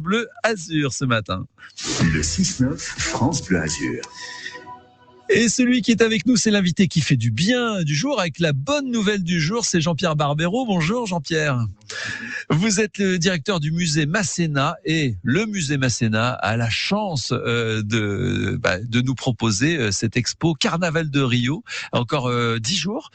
Bleu Azur ce matin. Le 6-9, France Bleu Azur. Et celui qui est avec nous, c'est l'invité qui fait du bien du jour, avec la bonne nouvelle du jour, c'est Jean-Pierre Barbero. Bonjour Jean-Pierre. Vous êtes le directeur du musée Masséna, et le musée Masséna a la chance de nous proposer cette expo Carnaval de Rio, encore 10 jours,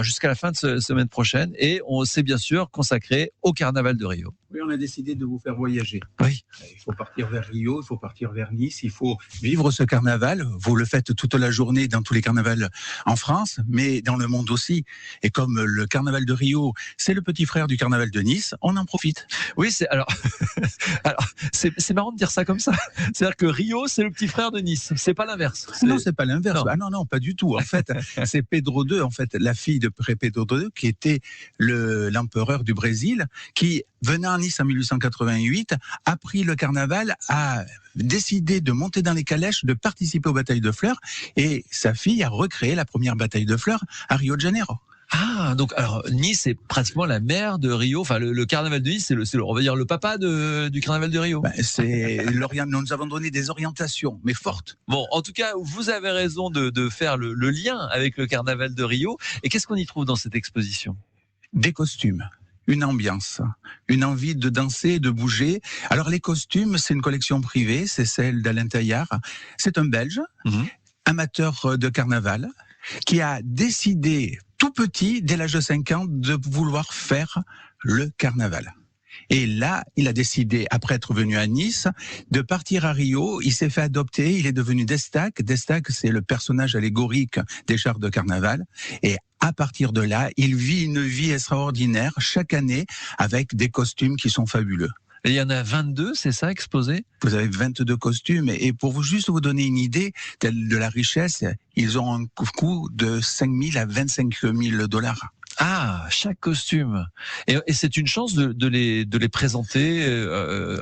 jusqu'à la fin de semaine prochaine, et on s'est bien sûr consacré au Carnaval de Rio. Oui, on a décidé de vous faire voyager. Oui. Il faut partir vers Rio, il faut partir vers Nice, il faut vivre ce carnaval. Vous le faites toute la journée dans tous les carnavals en France, mais dans le monde aussi. Et comme le carnaval de Rio, c'est le petit frère du carnaval de Nice, on en profite. Oui, alors c'est marrant de dire ça comme ça. C'est-à-dire que Rio, c'est le petit frère de Nice. C'est pas l'inverse. Non, c'est pas l'inverse. Non. Ah non, pas du tout. En fait, c'est Pedro II, la fille de Pedro II, qui était l'empereur du Brésil, qui venait à Nice en 1888, a pris le carnaval, a décidé de monter dans les calèches, de participer aux batailles de fleurs, et sa fille a recréé la première bataille de fleurs à Rio de Janeiro. Ah, donc alors Nice est pratiquement la mère de Rio. Enfin, le carnaval de Nice, c'est on va dire le papa du carnaval de Rio. Nous avons donné des orientations, mais fortes. Bon, en tout cas, vous avez raison de faire le lien avec le carnaval de Rio. Et qu'est-ce qu'on y trouve dans cette exposition ? Des costumes. Une ambiance, une envie de danser, de bouger. Alors les costumes, c'est une collection privée, c'est celle d'Alain Taillard. C'est un Belge, amateur de carnaval, qui a décidé tout petit, dès l'âge de 5 ans, de vouloir faire le carnaval. Et là, il a décidé, après être venu à Nice, de partir à Rio. Il s'est fait adopter, il est devenu Destac. Destac, c'est le personnage allégorique des chars de carnaval. Et à partir de là, il vit une vie extraordinaire chaque année avec des costumes qui sont fabuleux. Et il y en a 22, c'est ça, exposé ? Vous avez 22 costumes. Et pour juste vous donner une idée de la richesse, ils ont un coût de 5 000 à 25 000 $. Ah, chaque costume. Et c'est une chance de les présenter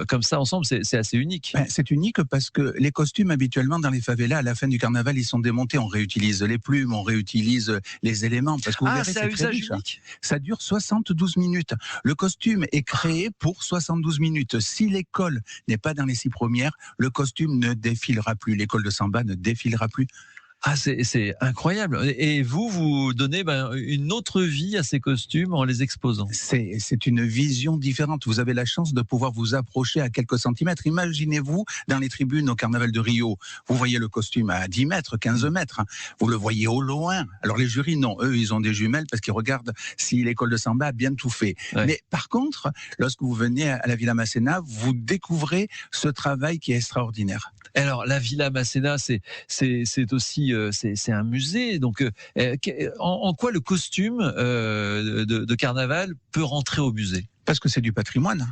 comme ça ensemble, c'est assez unique. C'est unique parce que les costumes, habituellement, dans les favelas, à la fin du carnaval, ils sont démontés. On réutilise les plumes, on réutilise les éléments. Parce que vous verrez, c'est c'est très riche. Unique. Ça dure 72 minutes. Le costume est créé pour 72 minutes. Si l'école n'est pas dans les 6 premières, le costume ne défilera plus. L'école de samba ne défilera plus. Ah, c'est incroyable. Et vous donnez une autre vie à ces costumes en les exposant. C'est une vision différente. Vous avez la chance de pouvoir vous approcher à quelques centimètres. Imaginez-vous dans les tribunes au Carnaval de Rio. Vous voyez le costume à 10 mètres, 15 mètres. Vous le voyez au loin. Alors les jurys, non. Eux, ils ont des jumelles parce qu'ils regardent si l'école de samba a bien tout fait. Ouais. Mais par contre, lorsque vous venez à la Villa Masséna, vous découvrez ce travail qui est extraordinaire. Alors la Villa Masséna, c'est aussi c'est un musée. Donc en quoi le costume de carnaval peut rentrer au musée ? Parce que c'est du patrimoine.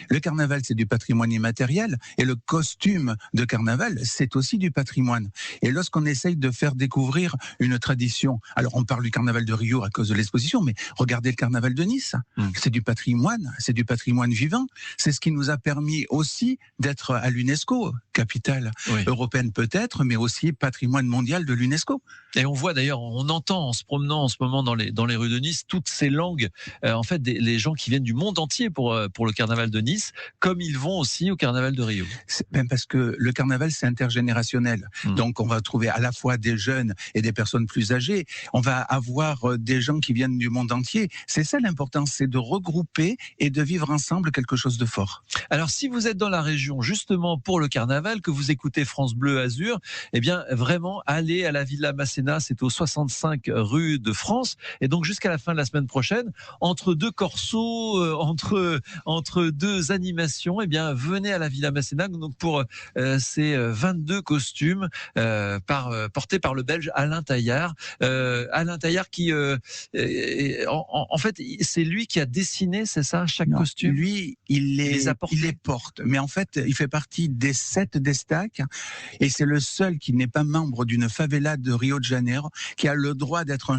Le carnaval, c'est du patrimoine immatériel, et le costume de carnaval, c'est aussi du patrimoine. Et lorsqu'on essaye de faire découvrir une tradition, alors on parle du carnaval de Rio à cause de l'exposition, mais regardez le carnaval de Nice, c'est du patrimoine vivant. C'est ce qui nous a permis aussi d'être à l'UNESCO, capitale européenne peut-être, mais aussi patrimoine mondial de l'UNESCO. Et on voit d'ailleurs, on entend en se promenant en ce moment dans les rues de Nice, toutes ces langues, en fait, les gens qui viennent du monde entier pour le carnaval de Nice, comme ils vont aussi au carnaval de Rio. Même parce que le carnaval, c'est intergénérationnel. Donc, on va trouver à la fois des jeunes et des personnes plus âgées. On va avoir des gens qui viennent du monde entier. C'est ça l'importance, c'est de regrouper et de vivre ensemble quelque chose de fort. Alors, si vous êtes dans la région, justement, pour le carnaval, que vous écoutez France Bleu Azur, eh bien, vraiment, allez à la Villa Masséna. C'est au 65 rue de France. Et donc, jusqu'à la fin de la semaine prochaine, entre deux corsos, entre deux animations, eh bien, venez à la Villa Masséna donc pour ces 22 costumes portés par le Belge Alain Taillard. Alain Taillard qui, en fait, c'est lui qui a dessiné, c'est ça, chaque costume. Lui, il les porte, mais en fait, il fait partie des 7 Destac, et c'est le seul qui n'est pas membre d'une favela de Rio de Janeiro qui a le droit d'être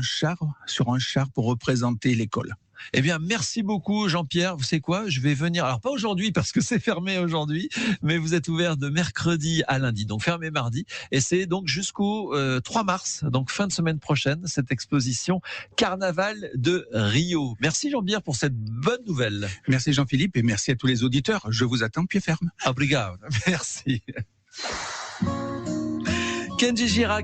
sur un char pour représenter l'école. Eh bien, merci beaucoup, Jean-Pierre. Vous savez quoi? Je vais venir. Alors, pas aujourd'hui parce que c'est fermé aujourd'hui, mais vous êtes ouvert de mercredi à lundi. Donc, fermé mardi. Et c'est donc jusqu'au 3 mars, donc fin de semaine prochaine, cette exposition Carnaval de Rio. Merci, Jean-Pierre, pour cette bonne nouvelle. Merci, Jean-Philippe, et merci à tous les auditeurs. Je vous attends pied ferme. Obrigado. Merci. Kenji Girac.